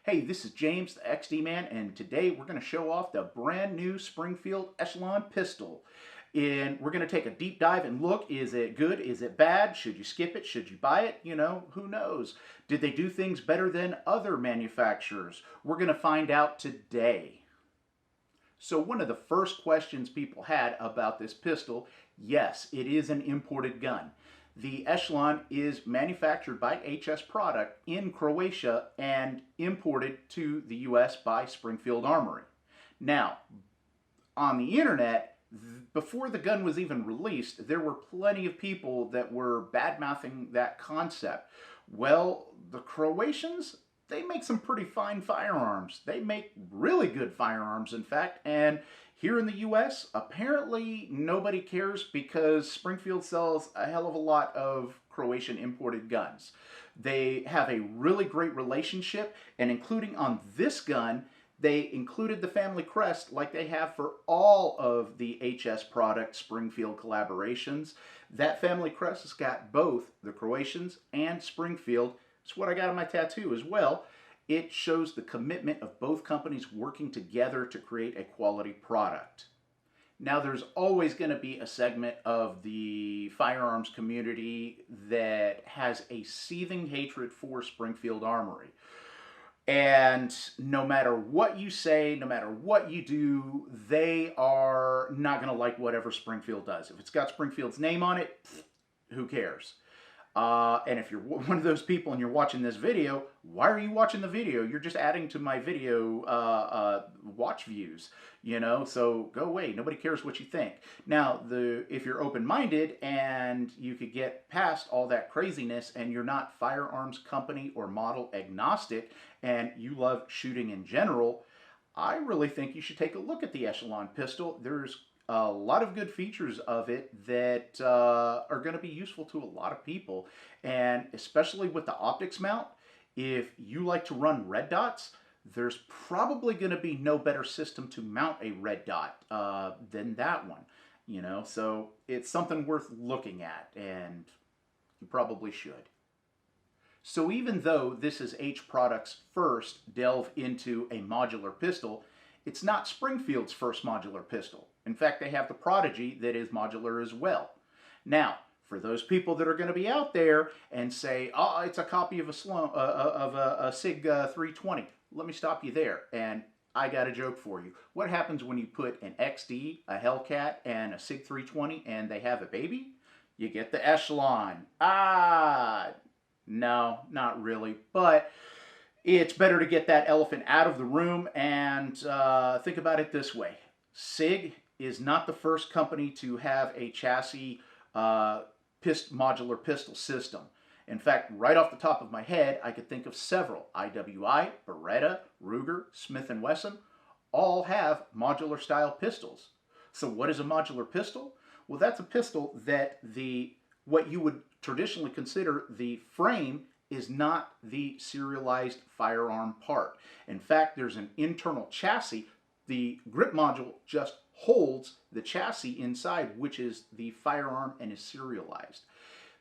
Hey, this is James, the XDMAN, and today we're going to show off the brand new Springfield Echelon pistol. And we're going to take a deep dive and look, is it good? Is it bad? Should you skip it? Should you buy it? You know, who knows? Did they do things better than other manufacturers? We're going to find out today. So one of the first questions people had about this pistol, yes, it is an imported gun. The Echelon is manufactured by HS Product in Croatia and imported to the US by Springfield Armory. Now, on the internet, before the gun was even released, there were plenty of people that were bad-mouthing that concept. Well, the Croatians, they make some pretty fine firearms. They make really good firearms, in fact, and here in the US, apparently nobody cares because Springfield sells a hell of a lot of Croatian imported guns. They have a really great relationship, and including on this gun, they included the family crest like they have for all of the HS Product Springfield collaborations. That family crest has got both the Croatians and Springfield. It's what I got on my tattoo as well. It shows the commitment of both companies working together to create a quality product. Now, there's always going to be a segment of the firearms community that has a seething hatred for Springfield Armory. And no matter what you say, no matter what you do, they are not going to like whatever Springfield does. If it's got Springfield's name on it, who cares? And if you're one of those people and you're watching this video, why are you watching the video? You're just adding to my video watch views, you know, so go away. Nobody cares what you think. Now, if you're open-minded and you could get past all that craziness and you're not firearms company or model agnostic and you love shooting in general, I really think you should take a look at the Echelon pistol. There's a lot of good features of it that are going to be useful to a lot of people, and especially with the optics mount, if you like to run red dots, there's probably going to be no better system to mount a red dot than that one, you know, so it's something worth looking at, and you probably should. So even though this is H Product's first delve into a modular pistol, it's not Springfield's first modular pistol. In fact, they have the Prodigy that is modular as well. Now, for those people that are going to be out there and say, oh, it's a copy of a SIG 320, let me stop you there. And I got a joke for you. What happens when you put an XD, a Hellcat, and a SIG 320 and they have a baby? You get the Echelon. No, not really. But it's better to get that elephant out of the room and think about it this way. SIG is not the first company to have a chassis modular pistol system. In fact, right off the top of my head, I could think of several. IWI, Beretta, Ruger, Smith & Wesson, all have modular style pistols. So what is a modular pistol? Well, that's a pistol that what you would traditionally consider the frame is not the serialized firearm part. In fact, there's an internal chassis. The grip module just holds the chassis inside, which is the firearm and is serialized.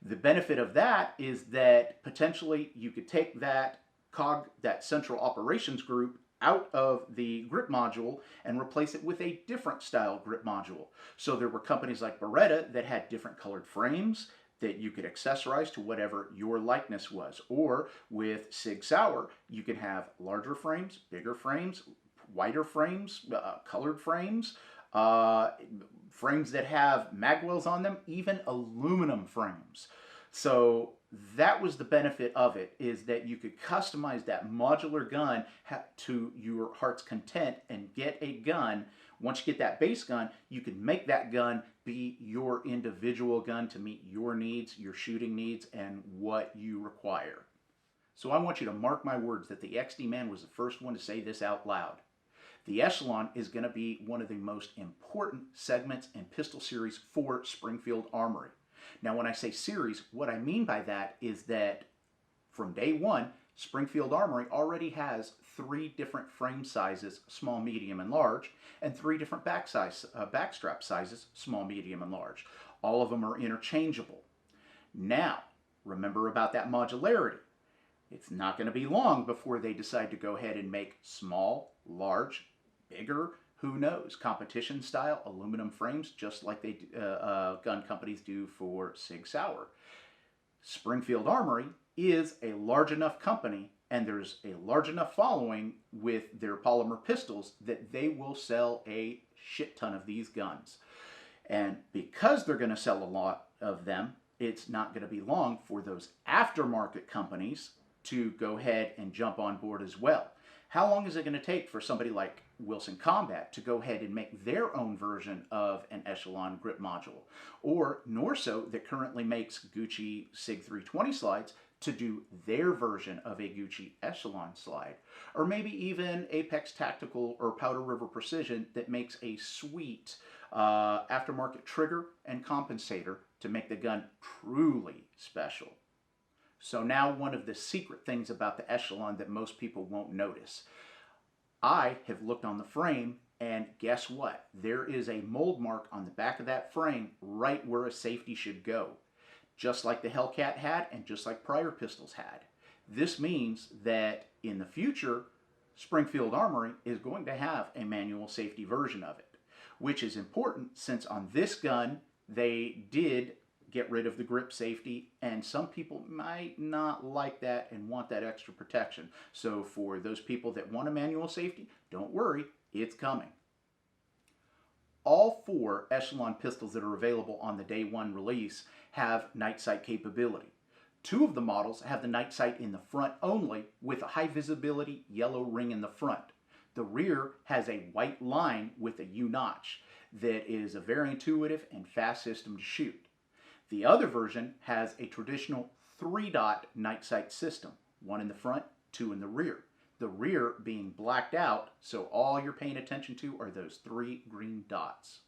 The benefit of that is that potentially you could take that COG, that central operations group, out of the grip module and replace it with a different style grip module. So there were companies like Beretta that had different colored frames that you could accessorize to whatever your likeness was. Or with Sig Sauer, you can have larger frames, bigger frames, wider frames, colored frames, frames that have magwells on them, even aluminum frames. So that was the benefit of it, is that you could customize that modular gun to your heart's content and get a gun. Once you get that base gun, you can make that gun be your individual gun to meet your needs, your shooting needs, and what you require. So I want you to mark my words that the XDMAN was the first one to say this out loud. The Echelon is going to be one of the most important segments and pistol series for Springfield Armory. Now, when I say series, what I mean by that is that from day one, Springfield Armory already has 3 different frame sizes, small, medium, and large, and 3 different backstrap sizes, small, medium, and large. All of them are interchangeable. Now, remember about that modularity. It's not going to be long before they decide to go ahead and make small, large, bigger, who knows, competition style aluminum frames, just like they gun companies do for Sig Sauer. Springfield Armory is a large enough company, and there's a large enough following with their polymer pistols that they will sell a shit ton of these guns. And because they're going to sell a lot of them, it's not going to be long for those aftermarket companies to go ahead and jump on board as well. How long is it going to take for somebody like Wilson Combat to go ahead and make their own version of an Echelon grip module? Or Norso, that currently makes Gucci SIG 320 slides, to do their version of a Gucci Echelon slide? Or maybe even Apex Tactical or Powder River Precision that makes a sweet aftermarket trigger and compensator to make the gun truly special. So now, one of the secret things about the Echelon that most people won't notice. I have looked on the frame, and guess what? There is a mold mark on the back of that frame right where a safety should go, just like the Hellcat had and just like prior pistols had. This means that in the future, Springfield Armory is going to have a manual safety version of it, which is important since on this gun they did get rid of the grip safety, and some people might not like that and want that extra protection. So for those people that want a manual safety, don't worry, it's coming. All 4 Echelon pistols that are available on the day 1 release have night sight capability. 2 of the models have the night sight in the front only, with a high visibility yellow ring in the front. The rear has a white line with a U-notch that is a very intuitive and fast system to shoot. The other version has a traditional 3-dot night sight system, 1 in the front, 2 in the rear. The rear being blacked out, so all you're paying attention to are those 3 green dots.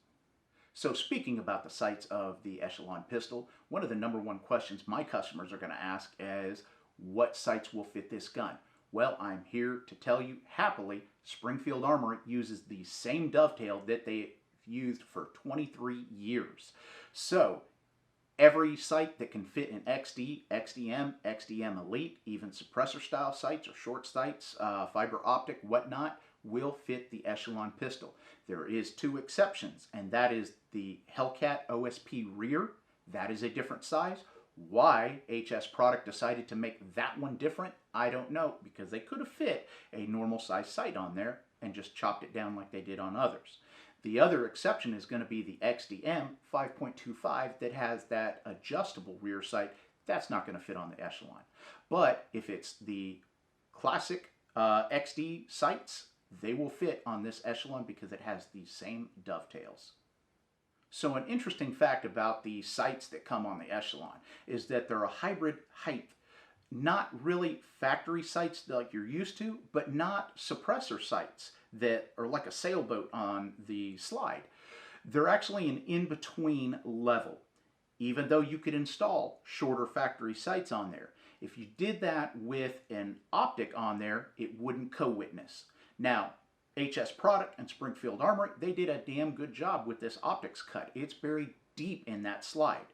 So speaking about the sights of the Echelon pistol, one of the #1 questions my customers are going to ask is, what sights will fit this gun? Well, I'm here to tell you happily, Springfield Armory uses the same dovetail that they've used for 23 years. So every sight that can fit in XD, XDM, XDM Elite, even suppressor style sights or short sights, fiber optic, whatnot, will fit the Echelon pistol. There is 2 exceptions, and that is the Hellcat OSP rear. That is a different size. Why HS Product decided to make that one different, I don't know, because they could have fit a normal size sight on there and just chopped it down like they did on others. The other exception is going to be the XDM 5.25 that has that adjustable rear sight. That's not going to fit on the Echelon. But if it's the classic XD sights, they will fit on this Echelon because it has the same dovetails. So an interesting fact about the sights that come on the Echelon is that they're a hybrid height. Not really factory sights like you're used to, but not suppressor sights that are like a sailboat on the slide. They're actually an in-between level, even though you could install shorter factory sights on there. If you did that with an optic on there, it wouldn't co-witness. Now, HS Product and Springfield Armory, they did a damn good job with this optics cut. It's buried deep in that slide.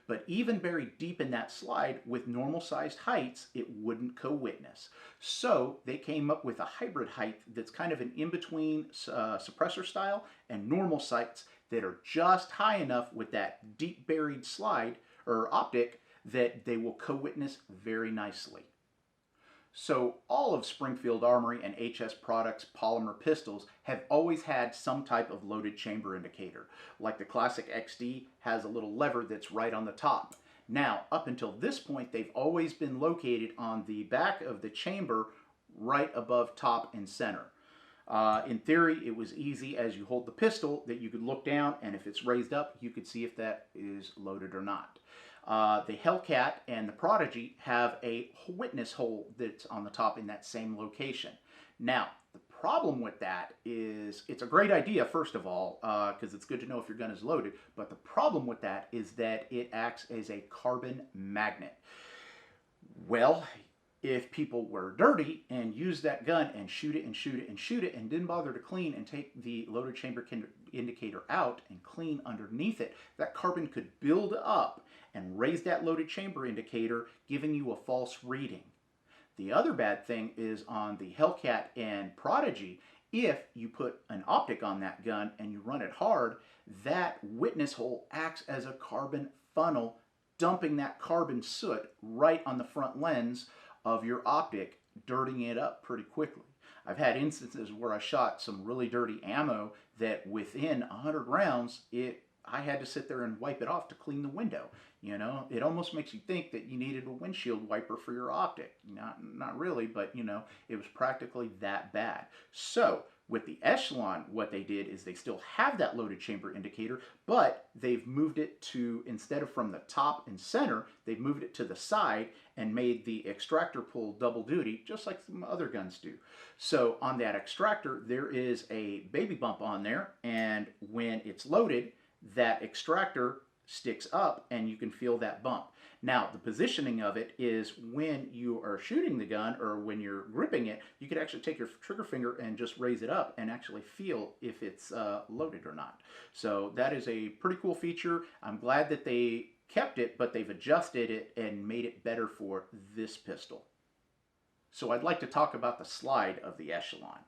But even buried deep in that slide with normal sized heights, it wouldn't co-witness. So they came up with a hybrid height that's kind of an in-between suppressor style and normal sights that are just high enough with that deep buried slide or optic that they will co-witness very nicely. So all of Springfield Armory and HS Products polymer pistols have always had some type of loaded chamber indicator. Like the classic XD has a little lever that's right on the top. Now, up until this point, they've always been located on the back of the chamber right above top and center. In theory, it was easy as you hold the pistol that you could look down, and if it's raised up, you could see if that is loaded or not. The Hellcat and the Prodigy have a witness hole that's on the top in that same location. Now, the problem with that is it's a great idea, first of all, because it's good to know if your gun is loaded, but the problem with that is that it acts as a carbon magnet. Well, if people were dirty and used that gun and shoot it and shoot it and shoot it and didn't bother to clean and take the loaded chamber indicator out and clean underneath it, that carbon could build up and raise that loaded chamber indicator, giving you a false reading. The other bad thing is on the Hellcat and Prodigy, if you put an optic on that gun and you run it hard, that witness hole acts as a carbon funnel, dumping that carbon soot right on the front lens of your optic, dirtying it up pretty quickly. I've had instances where I shot some really dirty ammo that within 100 rounds, I had to sit there and wipe it off to clean the window. You know, it almost makes you think that you needed a windshield wiper for your optic. Not really, but you know, it was practically that bad. So with the Echelon, what they did is they still have that loaded chamber indicator, but they've moved it to, instead of from the top and center, they've moved it to the side and made the extractor pull double duty, just like some other guns do. So on that extractor, there is a baby bump on there, and when it's loaded, that extractor sticks up and you can feel that bump. Now, the positioning of it is when you are shooting the gun or when you're gripping it, you could actually take your trigger finger and just raise it up and actually feel if it's loaded or not. So that is a pretty cool feature. I'm glad that they kept it, but they've adjusted it and made it better for this pistol. So I'd like to talk about the slide of the Echelon.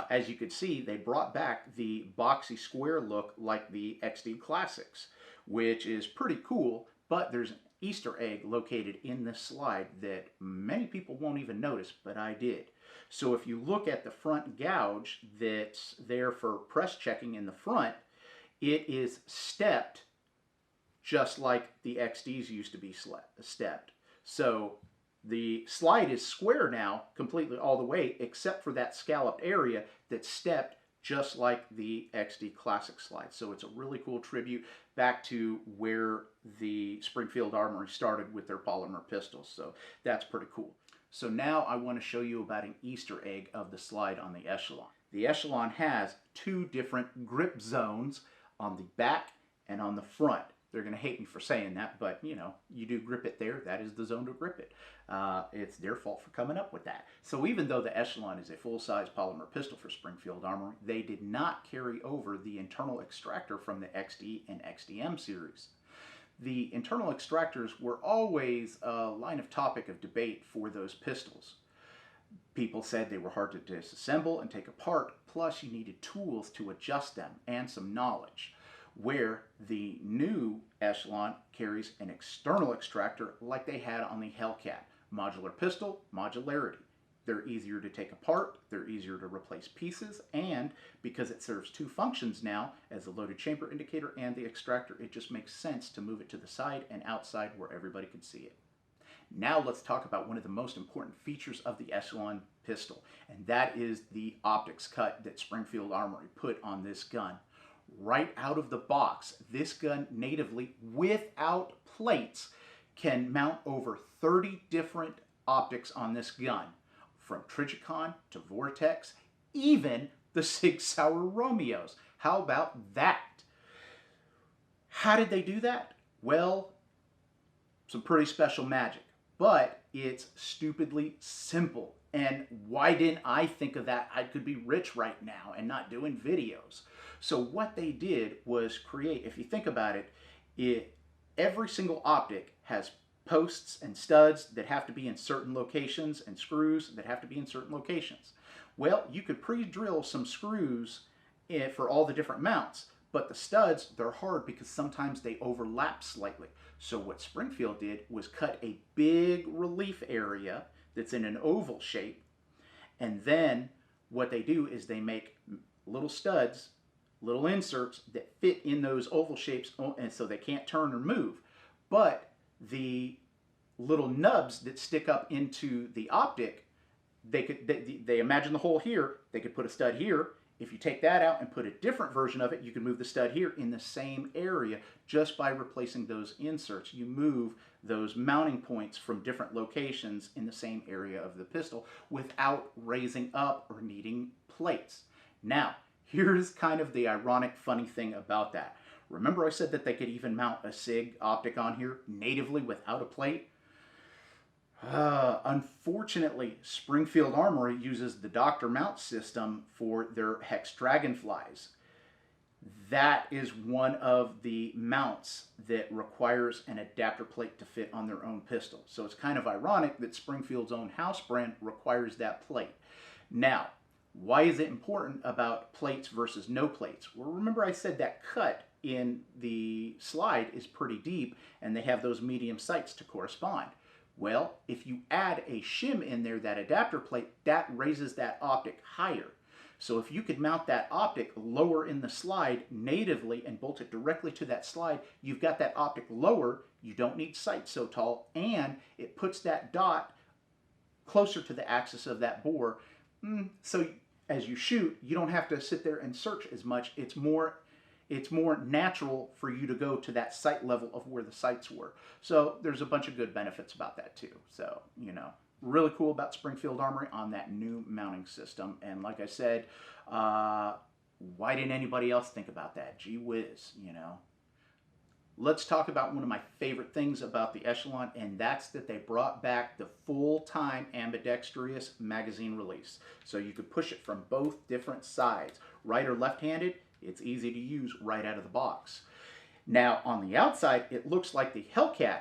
As you can see, they brought back the boxy square look like the XD Classics, which is pretty cool, but there's an Easter egg located in this slide that many people won't even notice, but I did. So if you look at the front gouge that's there for press checking in the front, it is stepped just like the XDs used to be stepped. So the slide is square now, completely all the way, except for that scalloped area that's stepped just like the XD Classic slide. So it's a really cool tribute back to where the Springfield Armory started with their polymer pistols. So that's pretty cool. So now I want to show you about an Easter egg of the slide on the Echelon. The Echelon has two different grip zones on the back and on the front. They're going to hate me for saying that, but you know, you do grip it there, that is the zone to grip it. It's their fault for coming up with that. So even though the Echelon is a full-size polymer pistol for Springfield Armory, they did not carry over the internal extractor from the XD and XDM series. The internal extractors were always a line of topic of debate for those pistols. People said they were hard to disassemble and take apart, plus you needed tools to adjust them and some knowledge, where the new Echelon carries an external extractor like they had on the Hellcat. Modular pistol, modularity. They're easier to take apart, they're easier to replace pieces, and because it serves two functions now, as the loaded chamber indicator and the extractor, it just makes sense to move it to the side and outside where everybody can see it. Now let's talk about one of the most important features of the Echelon pistol, and that is the optics cut that Springfield Armory put on this gun. Right out of the box, this gun natively, without plates, can mount over 30 different optics on this gun, from Trijicon to Vortex, even the Sig Sauer Romeos. How about that? How did they do that? Well, some pretty special magic, but it's stupidly simple. And why didn't I think of that? I could be rich right now and not doing videos. So what they did was create, if you think about it, every single optic has posts and studs that have to be in certain locations and screws that have to be in certain locations. Well, you could pre-drill some screws for all the different mounts, but the studs, they're hard because sometimes they overlap slightly. So what Springfield did was cut a big relief area that's in an oval shape, and then what they do is they make little studs, little inserts that fit in those oval shapes, and so they can't turn or move. But the little nubs that stick up into the optic, they imagine the hole here, they could put a stud here. If you take that out and put a different version of it, you can move the stud here in the same area just by replacing those inserts. You move those mounting points from different locations in the same area of the pistol without raising up or needing plates. Now, here's kind of the ironic, funny thing about that. Remember I said that they could even mount a SIG optic on here natively without a plate? Unfortunately, Springfield Armory uses the Dr. Mount system for their Hex Dragonflies. that is one of the mounts that requires an adapter plate to fit on their own pistol. So it's kind of ironic that Springfield's own house brand requires that plate. Now, why is it important about plates versus no plates? Well, remember I said that cut in the slide is pretty deep and they have those medium sights to correspond. Well, if you add a shim in there, that adapter plate, that raises that optic higher. So if you could mount that optic lower in the slide natively and bolt it directly to that slide, you've got that optic lower, you don't need sight so tall, and it puts that dot closer to the axis of that bore. So as you shoot, you don't have to sit there and search as much. It's more natural for you to go to that sight level of where the sights were. So there's a bunch of good benefits about that too. So, you know, really cool about Springfield Armory on that new mounting system. And like I said, why didn't anybody else think about that? Gee whiz, you know. Let's talk about one of my favorite things about the Echelon, and that's that they brought back the full-time ambidextrous magazine release. So you could push it from both different sides. Right or left-handed, it's easy to use right out of the box. Now, on the outside, it looks like the Hellcat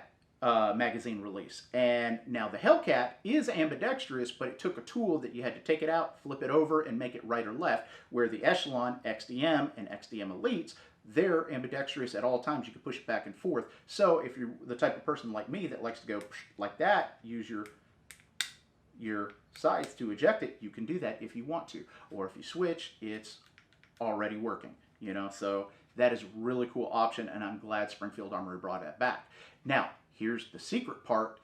magazine release. And now the Hellcat is ambidextrous, but it took a tool that you had to take it out, flip it over, and make it right or left, where the Echelon, XDM, and XDM Elites, they're ambidextrous at all times. You can push it back and forth. So if you're the type of person like me that likes to go like that, use your sides to eject it, you can do that if you want to. Or if you switch, it's already working, you know. So that is a really cool option, and I'm glad Springfield Armory brought that back. Now, here's the secret part.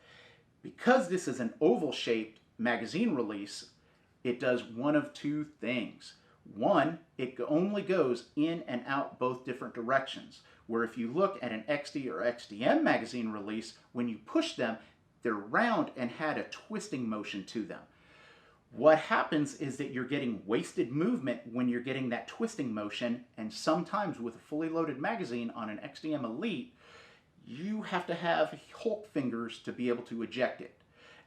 Because this is an oval-shaped magazine release, it does one of two things. One, it only goes in and out both different directions, where if you look at an XD or XDM magazine release, when you push them, they're round and had a twisting motion to them. What happens is that you're getting wasted movement when you're getting that twisting motion, and sometimes with a fully loaded magazine on an XDM Elite, you have to have Hulk fingers to be able to eject it.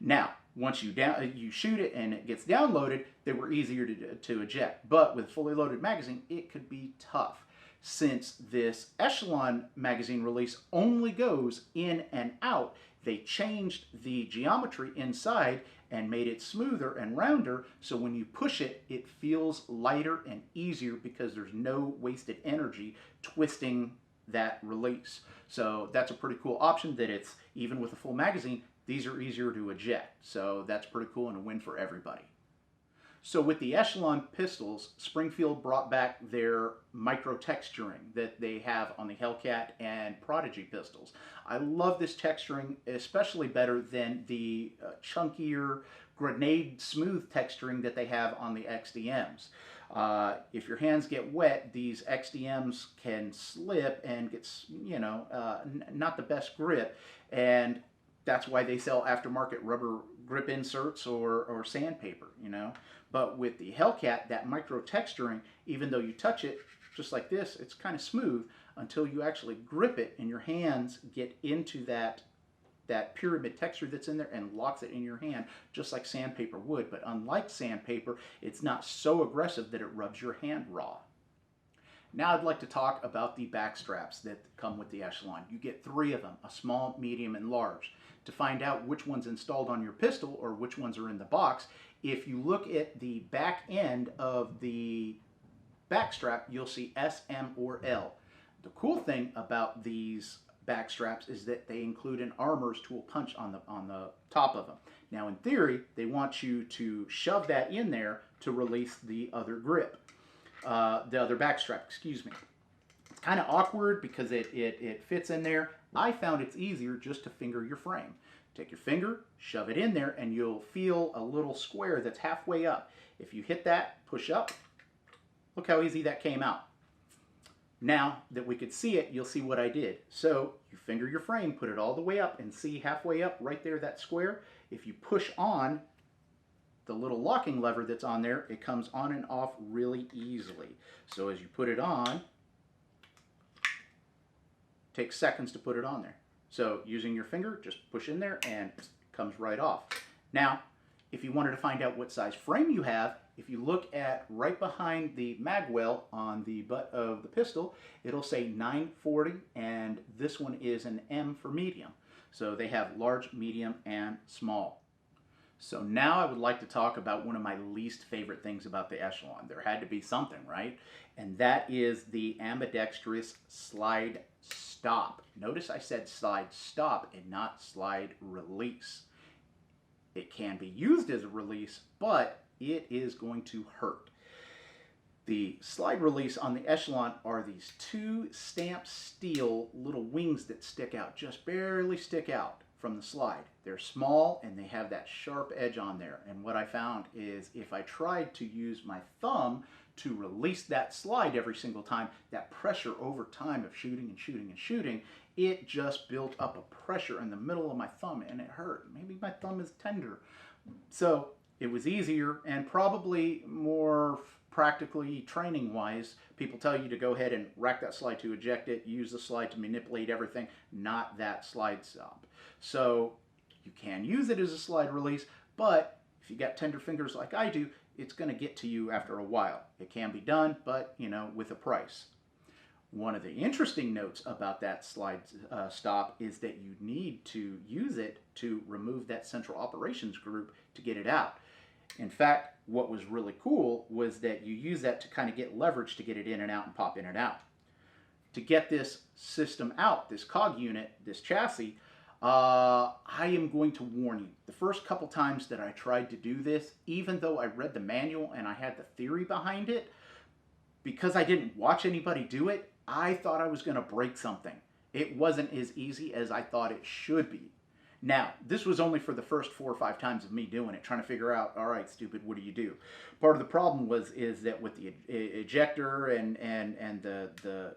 Now, once you shoot it and it gets downloaded, they were easier to eject. But with a fully loaded magazine, it could be tough. Since this Echelon magazine release only goes in and out, they changed the geometry inside and made it smoother and rounder, so when you push it, it feels lighter and easier because there's no wasted energy twisting that release. So that's a pretty cool option, that it's, even with a full magazine, these are easier to eject. So that's pretty cool and a win for everybody. So with the Echelon pistols, Springfield brought back their micro texturing that they have on the Hellcat and Prodigy pistols. I love this texturing, especially better than the chunkier grenade smooth texturing that they have on the XDMs. If your hands get wet, these XDMs can slip and get, you know, not the best grip, and that's why they sell aftermarket rubber grip inserts or sandpaper, you know. But with the Hellcat, that micro texturing, even though you touch it just like this, it's kind of smooth until you actually grip it and your hands get into that pyramid texture that's in there and locks it in your hand, just like sandpaper would. But unlike sandpaper, it's not so aggressive that it rubs your hand raw. Now I'd like to talk about the back straps that come with the Echelon. You get 3 of them, a small, medium, and large. To find out which one's installed on your pistol or which ones are in the box, if you look at the back end of the back strap, you'll see S, M, or L. The cool thing about these back straps is that they include an armorer's tool punch on the top of them. Now in theory, they want you to shove that in there to release the other grip, the other back strap, excuse me. It's kind of awkward because it fits in there. I found it's easier just to finger your frame. Take your finger, shove it in there, and you'll feel a little square that's halfway up. If you hit that, push up, look how easy that came out. Now that we could see it, you'll see what I did. So you finger your frame, put it all the way up, and see halfway up right there, that square. If you push on the little locking lever that's on there, it comes on and off really easily. So as you put it on, it takes seconds to put it on there. So using your finger, just push in there and it comes right off. Now, if you wanted to find out what size frame you have, if you look at right behind the mag well on the butt of the pistol, it'll say 940, and this one is an M for medium. So they have large, medium, and small. So now I would like to talk about one of my least favorite things about the Echelon. There had to be something, right? And that is the ambidextrous slide stop. Notice I said slide stop and not slide release. It can be used as a release, but it is going to hurt. The slide release on the Echelon are these two stamped steel little wings that stick out, just barely stick out from the slide. They're small and they have that sharp edge on there. And what I found is if I tried to use my thumb to release that slide every single time, that pressure over time of shooting and shooting and shooting, it just built up a pressure in the middle of my thumb and it hurt. Maybe my thumb is tender. So it was easier and probably more practically training-wise. People tell you to go ahead and rack that slide to eject it, use the slide to manipulate everything, not that slide stop. So you can use it as a slide release, but if you got tender fingers like I do, it's going to get to you after a while. It can be done, but you know, with a price. One of the interesting notes about that slide stop is that you need to use it to remove that central operations group to get it out. In fact, what was really cool was that you use that to kind of get leverage to get it in and out and pop in and out. To get this system out, this COG unit, this chassis, I am going to warn you. The first couple times that I tried to do this, even though I read the manual and I had the theory behind it, because I didn't watch anybody do it, I thought I was going to break something. It wasn't as easy as I thought it should be. Now, this was only for the first 4 or 5 times of me doing it, trying to figure out, all right, stupid, what do you do? Part of the problem is that with the ejector and the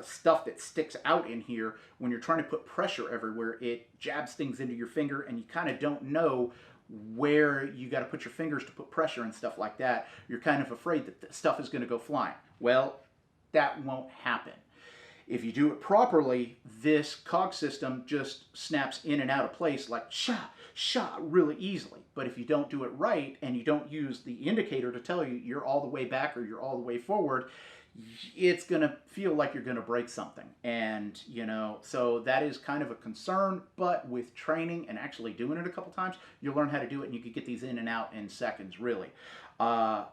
stuff that sticks out in here, when you're trying to put pressure everywhere, it jabs things into your finger and you kind of don't know where you got to put your fingers to put pressure and stuff like that. You're kind of afraid that the stuff is going to go flying. Well, that won't happen. If you do it properly, this COG system just snaps in and out of place like really easily. But if you don't do it right and you don't use the indicator to tell you you're all the way back or you're all the way forward, it's going to feel like you're going to break something. And, you know, so that is kind of a concern, but with training and actually doing it a couple times, you'll learn how to do it and you can get these in and out in seconds, really. I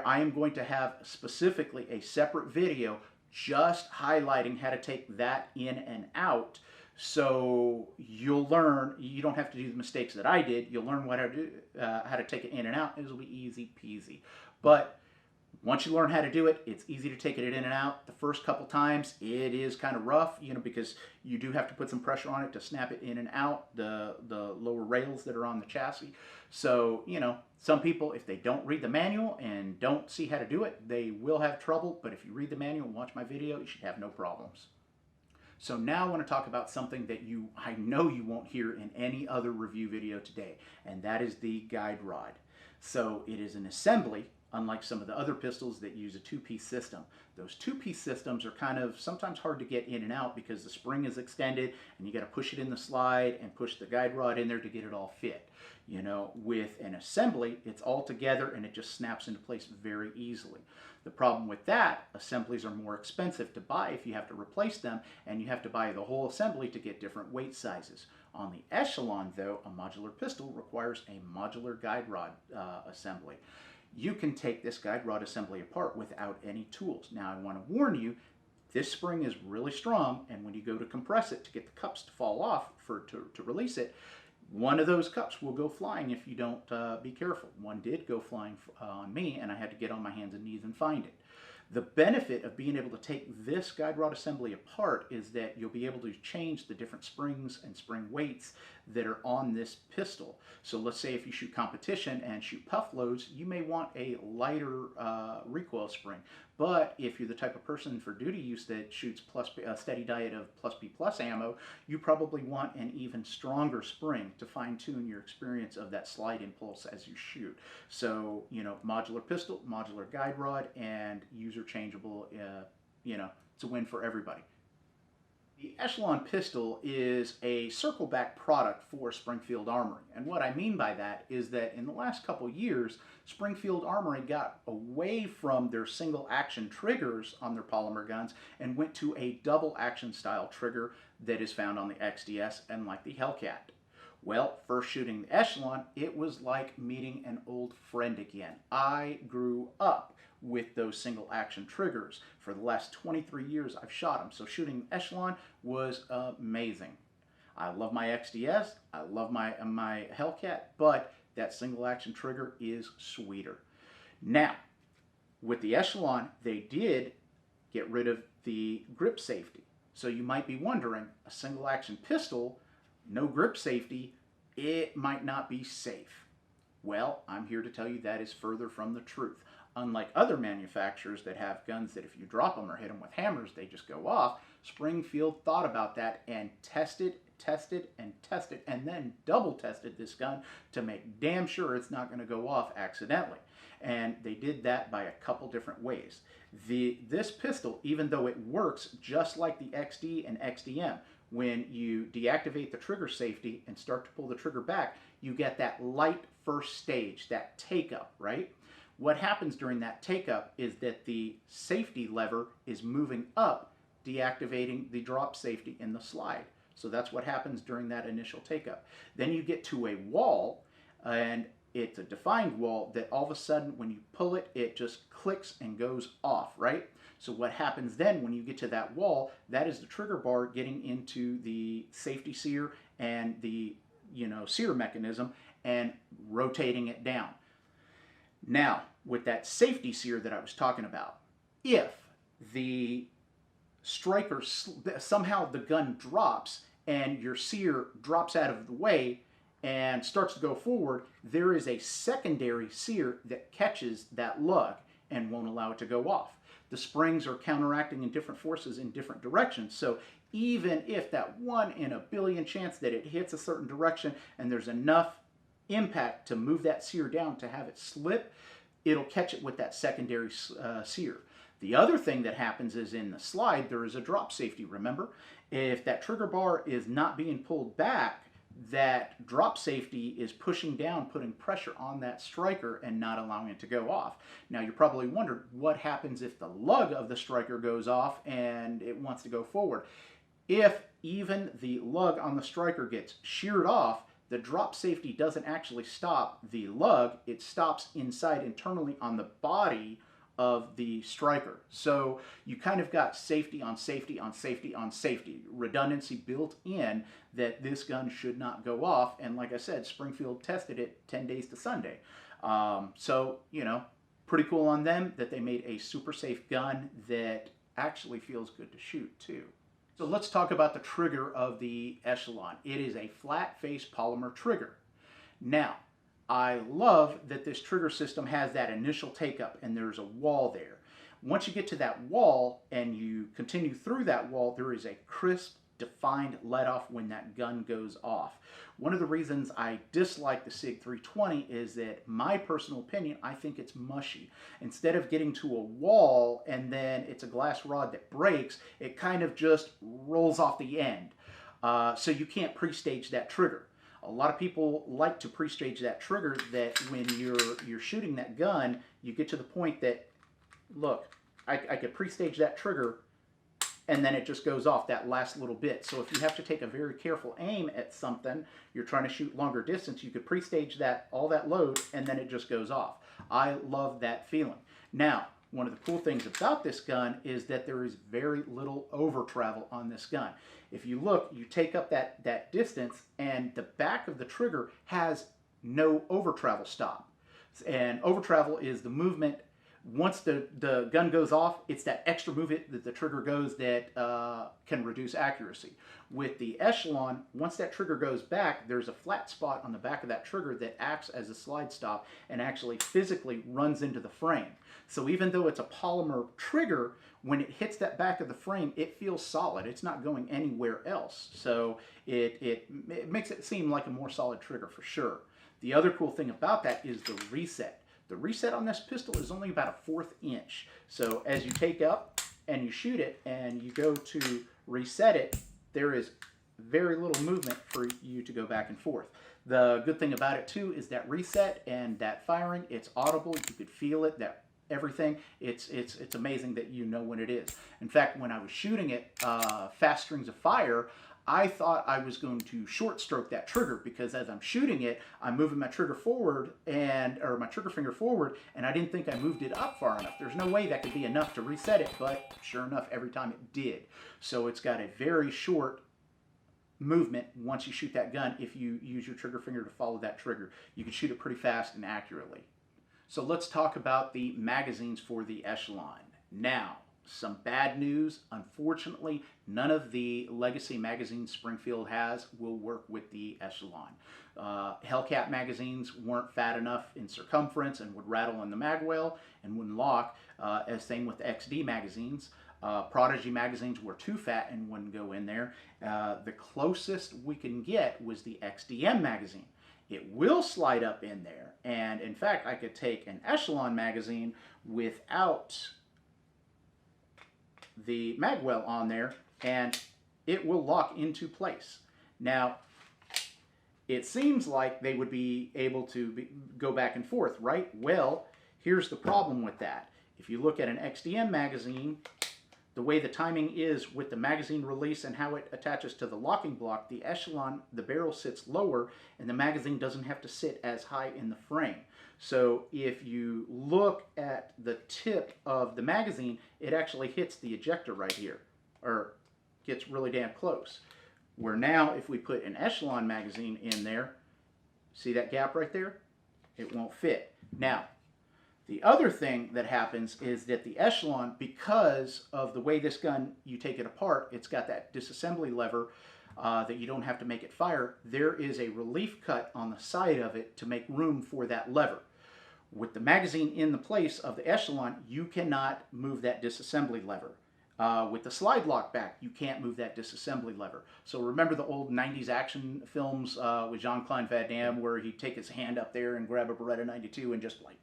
am going to have specifically a separate video just highlighting how to take that in and out, so you'll learn. You don't have to do the mistakes that I did. You'll learn how to take it in and out. It'll be easy peasy. But once you learn how to do it, it's easy to take it in and out. The first couple times, it is kind of rough, you know, because you do have to put some pressure on it to snap it in and out, the lower rails that are on the chassis. So, you know, some people, if they don't read the manual and don't see how to do it, they will have trouble. But if you read the manual and watch my video, you should have no problems. So now I want to talk about something that I know you won't hear in any other review video today, and that is the guide rod. So it is an assembly, unlike some of the other pistols that use a two-piece system. Those two-piece systems are kind of sometimes hard to get in and out because the spring is extended and you got to push it in the slide and push the guide rod in there to get it all fit. You know, with an assembly, it's all together and it just snaps into place very easily. The problem with that, assemblies are more expensive to buy if you have to replace them, and you have to buy the whole assembly to get different weight sizes. On the Echelon, though, a modular pistol requires a modular guide rod assembly. You can take this guide rod assembly apart without any tools. Now, I want to warn you, this spring is really strong, and when you go to compress it to get the cups to fall off to release it, one of those cups will go flying if you don't be careful. One did go flying on me, and I had to get on my hands and knees and find it. The benefit of being able to take this guide rod assembly apart is that you'll be able to change the different springs and spring weights that are on this pistol. So let's say if you shoot competition and shoot puff loads, you may want a lighter recoil spring. But if you're the type of person for duty use that shoots a steady diet of plus B plus ammo, you probably want an even stronger spring to fine-tune your experience of that slide impulse as you shoot. So, you know, modular pistol, modular guide rod, and user changeable, you know, it's a win for everybody. The Echelon pistol is a circle back product for Springfield Armory. And what I mean by that is that in the last couple years, Springfield Armory got away from their single action triggers on their polymer guns and went to a double action style trigger that is found on the XDS and like the Hellcat. Well, first shooting the Echelon, it was like meeting an old friend again. I grew up with those single action triggers. For the last 23 years I've shot them, so shooting Echelon was amazing. I love my XDS, I love my Hellcat, but that single action trigger is sweeter. Now, with the Echelon, they did get rid of the grip safety. So you might be wondering, a single action pistol, no grip safety, it might not be safe. Well, I'm here to tell you that is further from the truth. Unlike other manufacturers that have guns that if you drop them or hit them with hammers, they just go off, Springfield thought about that and tested, and then double tested this gun to make damn sure it's not going to go off accidentally. And they did that by a couple different ways. This pistol, even though it works just like the XD and XDM, when you deactivate the trigger safety and start to pull the trigger back, you get that light first stage, that take-up, right? What happens during that take-up is that the safety lever is moving up, deactivating the drop safety in the slide. So that's what happens during that initial take-up. Then you get to a wall, and it's a defined wall that all of a sudden when you pull it, it just clicks and goes off, right? So what happens then when you get to that wall, that is the trigger bar getting into the safety sear and the sear mechanism and rotating it down. Now, with that safety sear that I was talking about, if the striker, somehow the gun drops and your sear drops out of the way and starts to go forward, there is a secondary sear that catches that lug and won't allow it to go off. The springs are counteracting in different forces in different directions, so even if that 1 in a billion chance that it hits a certain direction and there's enough impact to move that sear down to have it slip, it'll catch it with that secondary sear. The other thing that happens is in the slide there is a drop safety, remember? If that trigger bar is not being pulled back, that drop safety is pushing down, putting pressure on that striker and not allowing it to go off. Now you're probably wondering what happens if the lug of the striker goes off and it wants to go forward. If even the lug on the striker gets sheared off, the drop safety doesn't actually stop the lug, it stops inside internally on the body of the striker. So you kind of got safety on safety on safety on safety. Redundancy built in that this gun should not go off. And like I said, Springfield tested it 10 days to Sunday. So, pretty cool on them that they made a super safe gun that actually feels good to shoot too. So let's talk about the trigger of the Echelon. It is a flat face polymer trigger. Now, I love that this trigger system has that initial take-up and there's a wall there. Once you get to that wall and you continue through that wall, there is a crisp, defined let-off when that gun goes off. One of the reasons I dislike the SIG 320 is that, my personal opinion, I think it's mushy. Instead of getting to a wall and then it's a glass rod that breaks, it kind of just rolls off the end. So you can't pre-stage that trigger. A lot of people like to pre-stage that trigger, that when you're shooting that gun, you get to the point that, look, I could pre-stage that trigger and then it just goes off that last little bit. So if you have to take a very careful aim at something, you're trying to shoot longer distance, you could pre-stage all that load and then it just goes off. I love that feeling. Now, one of the cool things about this gun is that there is very little over travel on this gun. If you look, you take up that distance and the back of the trigger has no over travel stop. And over travel is the movement. Once the gun goes off, it's that extra movement that the trigger goes that can reduce accuracy. With the Echelon, once that trigger goes back, there's a flat spot on the back of that trigger that acts as a slide stop and actually physically runs into the frame. So even though it's a polymer trigger, when it hits that back of the frame, it feels solid. It's not going anywhere else. So it makes it seem like a more solid trigger for sure. The other cool thing about that is the reset. The reset on this pistol is only about a 1/4 inch. So as you take up and you shoot it and you go to reset it, there is very little movement for you to go back and forth. The good thing about it too is that reset and that firing, it's audible. You could feel it, that everything. It's amazing that you know when it is. In fact, when I was shooting it, fast strings of fire, I thought I was going to short stroke that trigger, because as I'm shooting it, I'm moving my trigger forward or my trigger finger forward, and I didn't think I moved it up far enough. There's no way that could be enough to reset it, but sure enough, every time it did. So it's got a very short movement once you shoot that gun. If you use your trigger finger to follow that trigger, you can shoot it pretty fast and accurately. So let's talk about the magazines for the Echelon. Now, some bad news. Unfortunately, none of the legacy magazines Springfield has will work with the Echelon. Hellcat magazines weren't fat enough in circumference and would rattle in the mag well and wouldn't lock, as same with XD magazines. Prodigy magazines were too fat and wouldn't go in there. The closest we can get was the XDM magazine. It will slide up in there, and in fact I could take an Echelon magazine without the magwell on there and it will lock into place. Now, it seems like they would be able to go back and forth, right? Well, here's the problem with that. If you look at an XDM magazine, the way the timing is with the magazine release and how it attaches to the locking block, the Echelon, the barrel sits lower and the magazine doesn't have to sit as high in the frame. So if you look at the tip of the magazine, it actually hits the ejector right here, or gets really damn close. Where now, if we put an Echelon magazine in there, see that gap right there? It won't fit. Now, the other thing that happens is that the Echelon, because of the way this gun, you take it apart, it's got that disassembly lever that you don't have to make it fire. There is a relief cut on the side of it to make room for that lever. With the magazine in the place of the Echelon, you cannot move that disassembly lever. With the slide lock back, you can't move that disassembly lever. So remember the old 90s action films with Jean-Claude Van Damme, where he'd take his hand up there and grab a Beretta 92 and just like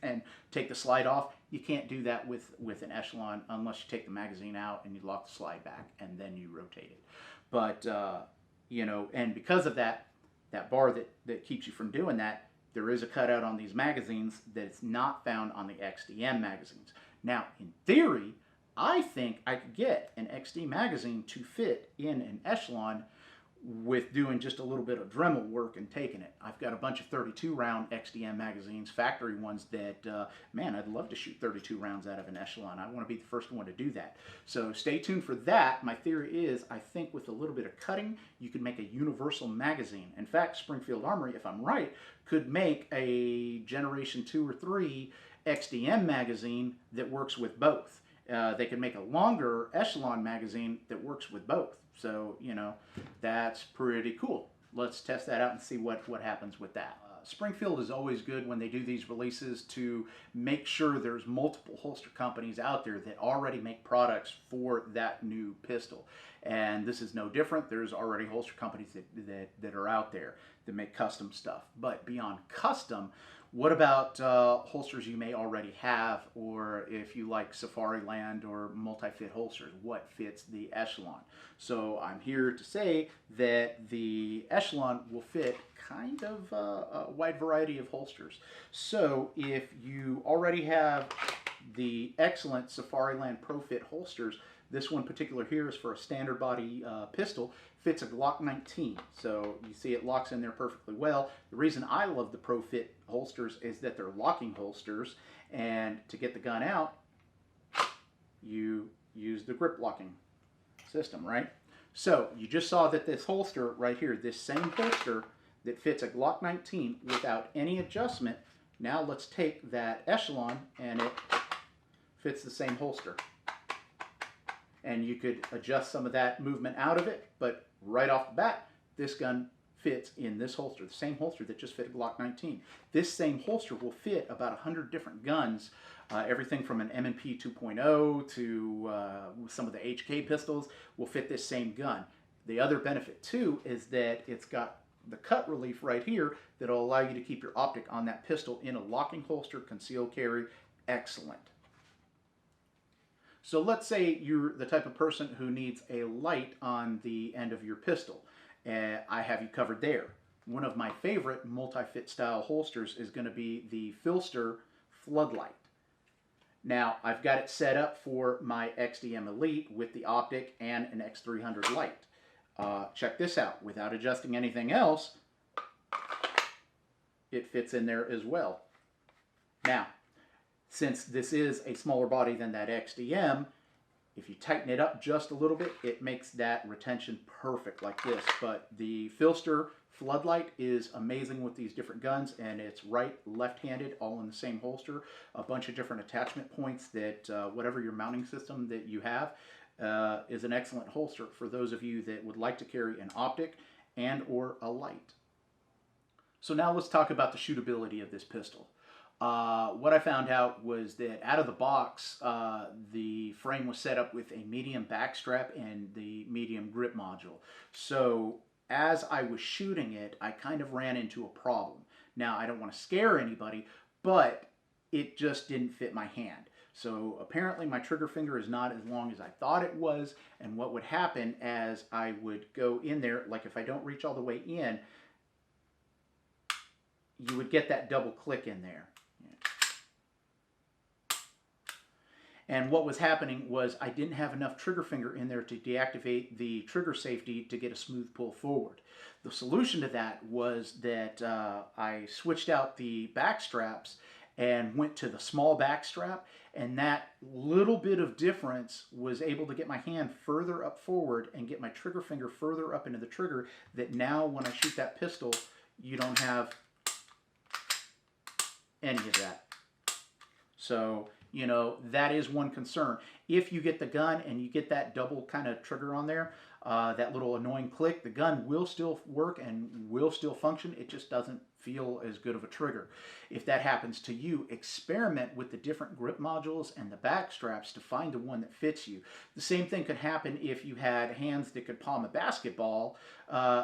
and take the slide off? You can't do that with an Echelon unless you take the magazine out and you lock the slide back and then you rotate it. But you know, and because of that bar that keeps you from doing that, there is a cutout on these magazines that's not found on the XDM magazines. Now, in theory, I think I could get an XD magazine to fit in an Echelon with doing just a little bit of Dremel work and taking it. I've got a bunch of 32 round XDM magazines, factory ones that, man, I'd love to shoot 32 rounds out of an Echelon. I want to be the first one to do that. So stay tuned for that. My theory is, I think with a little bit of cutting, you could make a universal magazine. In fact, Springfield Armory, if I'm right, could make a Generation 2 or 3 XDM magazine that works with both. They can make a longer Echelon magazine that works with both. So, you know, that's pretty cool. Let's test that out and see what happens with that. Springfield is always good when they do these releases to make sure there's multiple holster companies out there that already make products for that new pistol. And this is no different. There's already holster companies that are out there that make custom stuff. But beyond custom, what about holsters you may already have, or if you like Safariland or multi-fit holsters, what fits the Echelon? So I'm here to say that the Echelon will fit kind of a wide variety of holsters. So if you already have the excellent Safariland Pro Fit holsters, this one particular here is for a standard body pistol, fits a Glock 19. So you see it locks in there perfectly well. The reason I love the Pro Fit holsters is that they're locking holsters, and to get the gun out, you use the grip locking system, right? So you just saw that this holster right here, this same holster that fits a Glock 19 without any adjustment, now let's take that Echelon and it fits the same holster. And you could adjust some of that movement out of it, but right off the bat, this gun fits in this holster, the same holster that just fit a Glock 19. This same holster will fit about 100 different guns, everything from an M&P 2.0 to some of the HK pistols will fit this same gun. The other benefit too is that it's got the cut relief right here that will allow you to keep your optic on that pistol in a locking holster, concealed carry. Excellent. So let's say you're the type of person who needs a light on the end of your pistol. I have you covered there. One of my favorite multi-fit style holsters is going to be the PHLSTER Floodlight. Now, I've got it set up for my XDM Elite with the optic and an X300 light. Check this out. Without adjusting anything else, it fits in there as well. Now, since this is a smaller body than that XDM, if you tighten it up just a little bit, it makes that retention perfect like this. But the PHLSTER Floodlight is amazing with these different guns, and it's right, left-handed, all in the same holster. A bunch of different attachment points that whatever your mounting system that you have is an excellent holster for those of you that would like to carry an optic and or a light. So now let's talk about the shootability of this pistol. What I found out was that out of the box, the frame was set up with a medium backstrap and the medium grip module. So as I was shooting it, I kind of ran into a problem. Now, I don't want to scare anybody, but it just didn't fit my hand. So apparently my trigger finger is not as long as I thought it was, and what would happen as I would go in there, like if I don't reach all the way in, you would get that double click in there. And what was happening was I didn't have enough trigger finger in there to deactivate the trigger safety to get a smooth pull forward. The solution to that was that I switched out the back straps and went to the small back strap, and that little bit of difference was able to get my hand further up forward and get my trigger finger further up into the trigger, that now when I shoot that pistol, you don't have any of that. So, you know, that is one concern. If you get the gun and you get that double kind of trigger on there, that little annoying click, the gun will still work and will still function. It just doesn't feel as good of a trigger. If that happens to you, experiment with the different grip modules and the back straps to find the one that fits you. The same thing could happen if you had hands that could palm a basketball.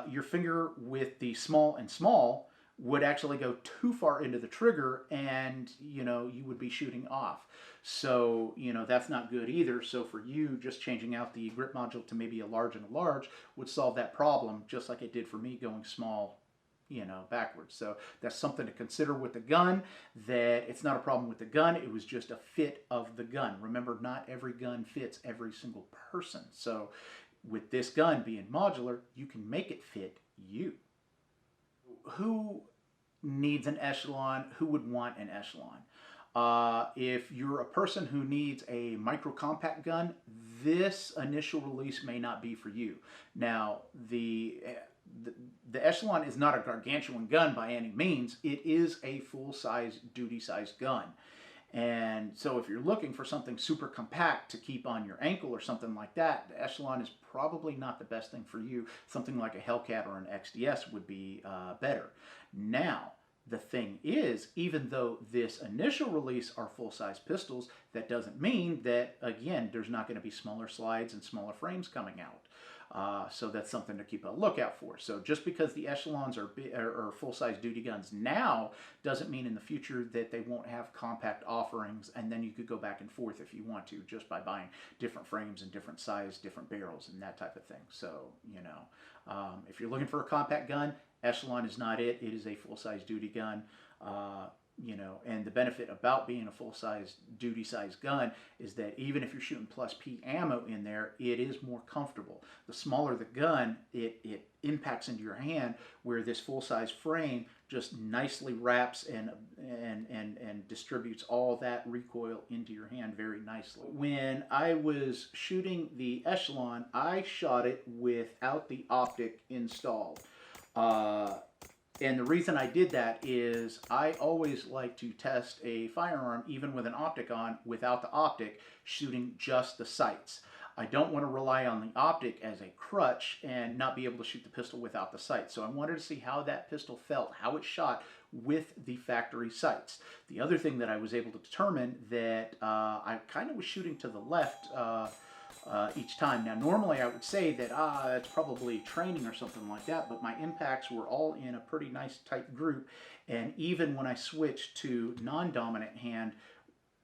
Your finger with the small and small would actually go too far into the trigger, and you know, you would be shooting off. So, you know, that's not good either. So for you, just changing out the grip module to maybe a large and a large would solve that problem, just like it did for me going small, you know, backwards. So that's something to consider with the gun, that it's not a problem with the gun, it was just a fit of the gun. Remember, not every gun fits every single person. So with this gun being modular, you can make it fit you. Who needs an Echelon? Who would want an Echelon? If you're a person who needs a micro compact gun, this initial release may not be for you. Now, the Echelon is not a gargantuan gun by any means. It is a full-size, duty-sized gun. And so if you're looking for something super compact to keep on your ankle or something like that, the Echelon is probably not the best thing for you. Something like a Hellcat or an XDS would be better. Now, the thing is, even though this initial release are full-size pistols, that doesn't mean that, again, there's not going to be smaller slides and smaller frames coming out. So that's something to keep a lookout for. So just because the Echelons are full-size duty guns now doesn't mean in the future that they won't have compact offerings, and then you could go back and forth if you want to, just by buying different frames and different size, different barrels, and that type of thing. So, you know, if you're looking for a compact gun, Echelon is not it. It is a full-size duty gun. You know, and the benefit about being a full-size duty-size gun is that even if you're shooting plus P ammo in there, it is more comfortable. The smaller the gun, it impacts into your hand, where this full-size frame just nicely wraps and distributes all that recoil into your hand very nicely. When I was shooting the Echelon, I shot it without the optic installed. And the reason I did that is I always like to test a firearm, even with an optic on, without the optic, shooting just the sights. I don't want to rely on the optic as a crutch and not be able to shoot the pistol without the sights. So I wanted to see how that pistol felt, how it shot with the factory sights. The other thing that I was able to determine that I kind of was shooting to the left each time. Now, normally I would say that it's probably training or something like that, but my impacts were all in a pretty nice tight group, and even when I switched to non-dominant hand,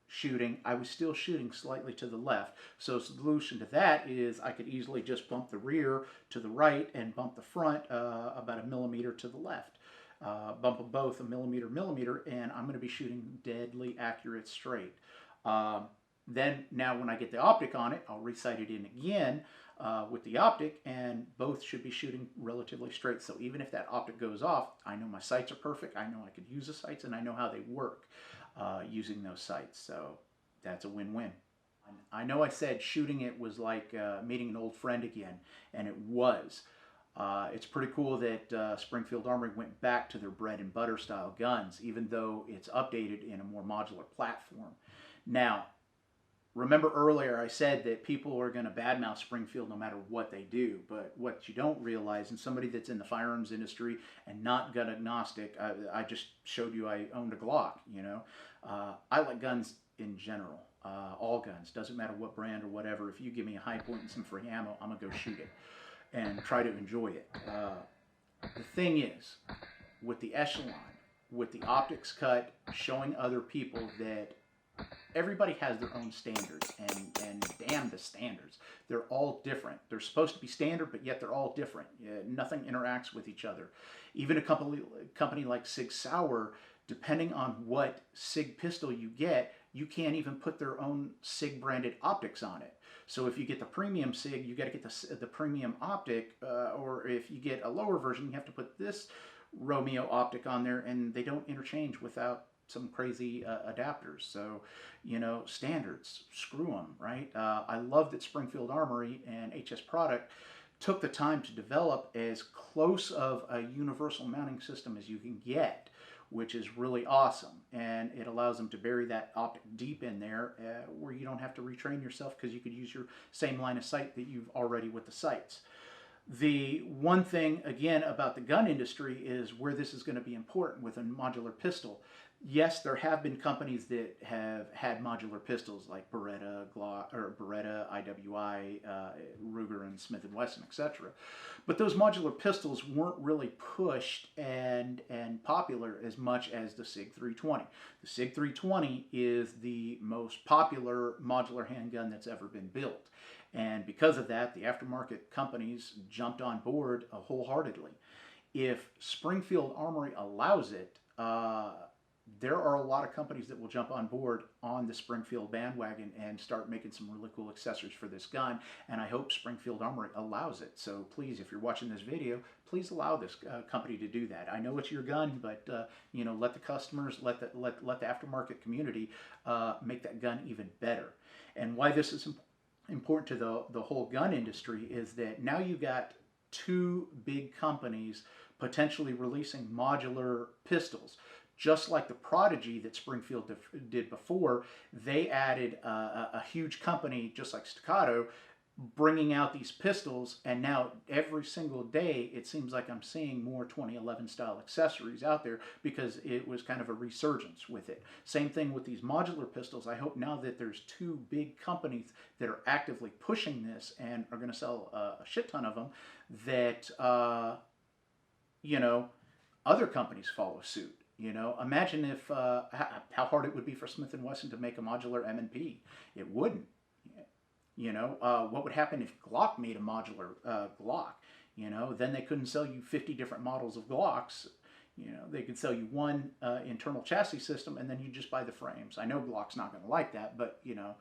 shooting, I was still shooting slightly to the left. So the solution to that is I could easily just bump the rear to the right and bump the front about a millimeter to the left. Bump them both a millimeter, and I'm going to be shooting deadly accurate straight. Then now when I get the optic on it, I'll resight it in again with the optic, and both should be shooting relatively straight. So even if that optic goes off, I know my sights are perfect. I know I could use the sights, and I know how they work using those sights. So that's a win-win. I know I said shooting it was like meeting an old friend again, and it was. It's pretty cool that Springfield Armory went back to their bread and butter style guns, even though it's updated in a more modular platform. Now, remember earlier I said that people are going to badmouth Springfield no matter what they do, but what you don't realize, and somebody that's in the firearms industry and not gun agnostic, I just showed you I owned a Glock, you know. I like guns in general, all guns, doesn't matter what brand or whatever. If you give me a high point and some free ammo, I'm going to go shoot it and try to enjoy it. The thing is, with the Echelon, with the optics cut, showing other people that everybody has their own standards, and damn the standards. They're all different. They're supposed to be standard, but yet they're all different. Nothing interacts with each other. Even a company like Sig Sauer, depending on what Sig pistol you get, you can't even put their own Sig branded optics on it. So if you get the premium Sig, you got to get the premium optic, or if you get a lower version, you have to put this Romeo optic on there, and they don't interchange without some crazy adapters. So, you know, standards, screw them, right? I love that Springfield Armory and HS Product took the time to develop as close of a universal mounting system as you can get, which is really awesome. And it allows them to bury that optic deep in there where you don't have to retrain yourself, because you could use your same line of sight that you've already with the sights. The one thing, again, about the gun industry is where this is going to be important with a modular pistol. Yes, there have been companies that have had modular pistols like Beretta, IWI, Ruger, and Smith & Wesson, etc. But those modular pistols weren't really pushed and popular as much as the SIG 320. The SIG 320 is the most popular modular handgun that's ever been built. And because of that, the aftermarket companies jumped on board wholeheartedly. If Springfield Armory allows it, there are a lot of companies that will jump on board on the Springfield bandwagon and start making some really cool accessories for this gun, and I hope Springfield Armory allows it. So please, if you're watching this video, please allow this company to do that. I know it's your gun, but you know, let the customers, let the aftermarket community make that gun even better. And why this is important to the whole gun industry is that now you got two big companies potentially releasing modular pistols. Just like the Prodigy that Springfield did before, they added a huge company, just like Staccato, bringing out these pistols, and now every single day it seems like I'm seeing more 2011 style accessories out there, because it was kind of a resurgence with it. Same thing with these modular pistols. I hope now that there's two big companies that are actively pushing this and are going to sell a shit ton of them, that you know, other companies follow suit. You know, imagine if how hard it would be for Smith & Wesson to make a modular M&P. It wouldn't. You know, what would happen if Glock made a modular Glock? You know, then they couldn't sell you 50 different models of Glocks. You know, they could sell you one internal chassis system, and then you just buy the frames. I know Glock's not going to like that, but you know,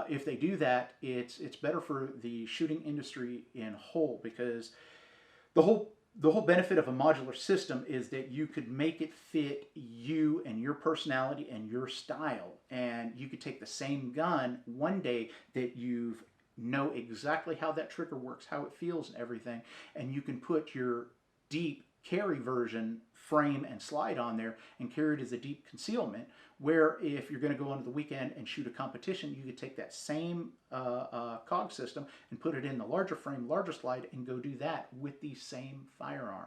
if they do that, it's better for the shooting industry in whole, because the whole benefit of a modular system is that you could make it fit you and your personality and your style. And you could take the same gun one day that you know exactly how that trigger works, how it feels and everything, and you can put your deep carry version frame and slide on there and carry it as a deep concealment, where if you're going to go onto the weekend and shoot a competition, you could take that same COG system and put it in the larger frame, larger slide, and go do that with the same firearm.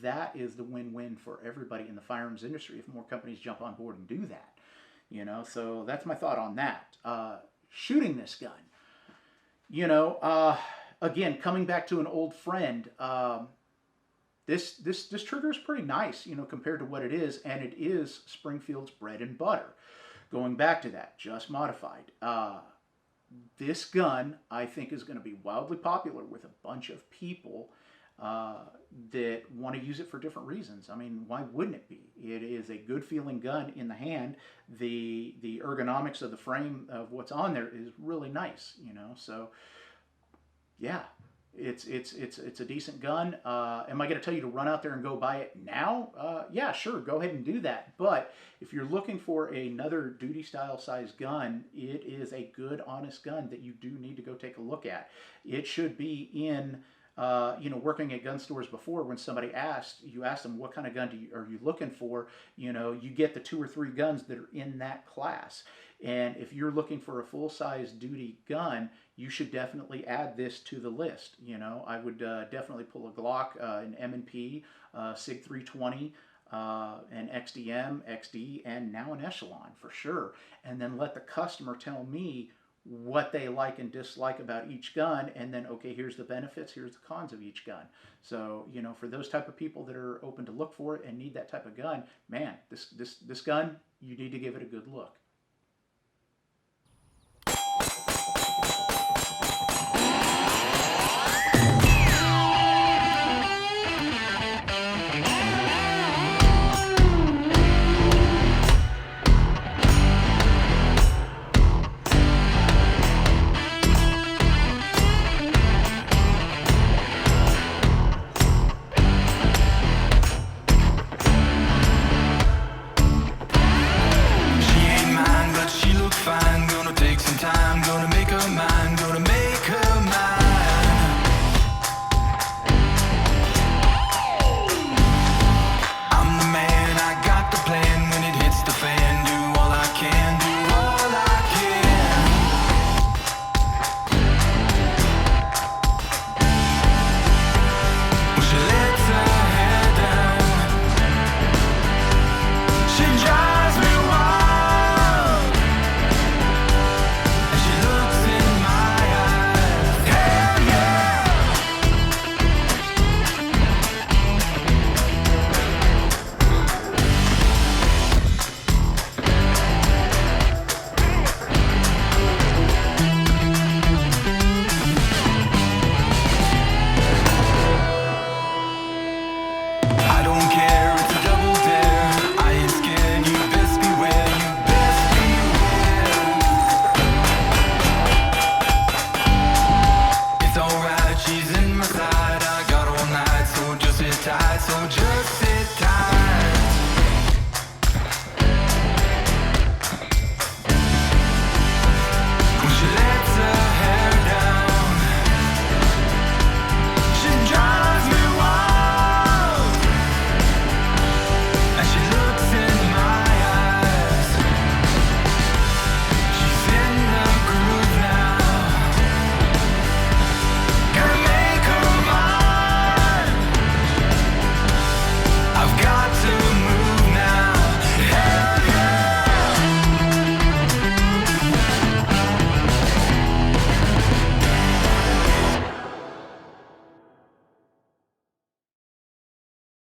That is the win-win for everybody in the firearms industry if more companies jump on board and do that. You know, so that's my thought on that. Shooting this gun, you know, again, coming back to an old friend, This trigger is pretty nice, you know, compared to what it is, and it is Springfield's bread and butter. Going back to that, just modified. This gun, I think, is going to be wildly popular with a bunch of people that want to use it for different reasons. I mean, why wouldn't it be? It is a good feeling gun in the hand. The ergonomics of the frame of what's on there is really nice, you know. So yeah, it's a decent gun. Am I going to tell you to run out there and go buy it now? Yeah, sure, go ahead and do that. But if you're looking for another duty style size gun, it is a good, honest gun that you do need to go take a look at. It should be in you know, working at gun stores before, when somebody you ask them what kind of gun are you looking for, you know, you get the 2 or 3 guns that are in that class. And if you're looking for a full-size duty gun, you should definitely add this to the list. You know, I would definitely pull a Glock, an M&P, SIG 320, an XDM, XD, and now an Echelon for sure. And then let the customer tell me what they like and dislike about each gun, and then, okay, here's the benefits, here's the cons of each gun. So, you know, for those type of people that are open to look for it and need that type of gun, man, this gun, you need to give it a good look.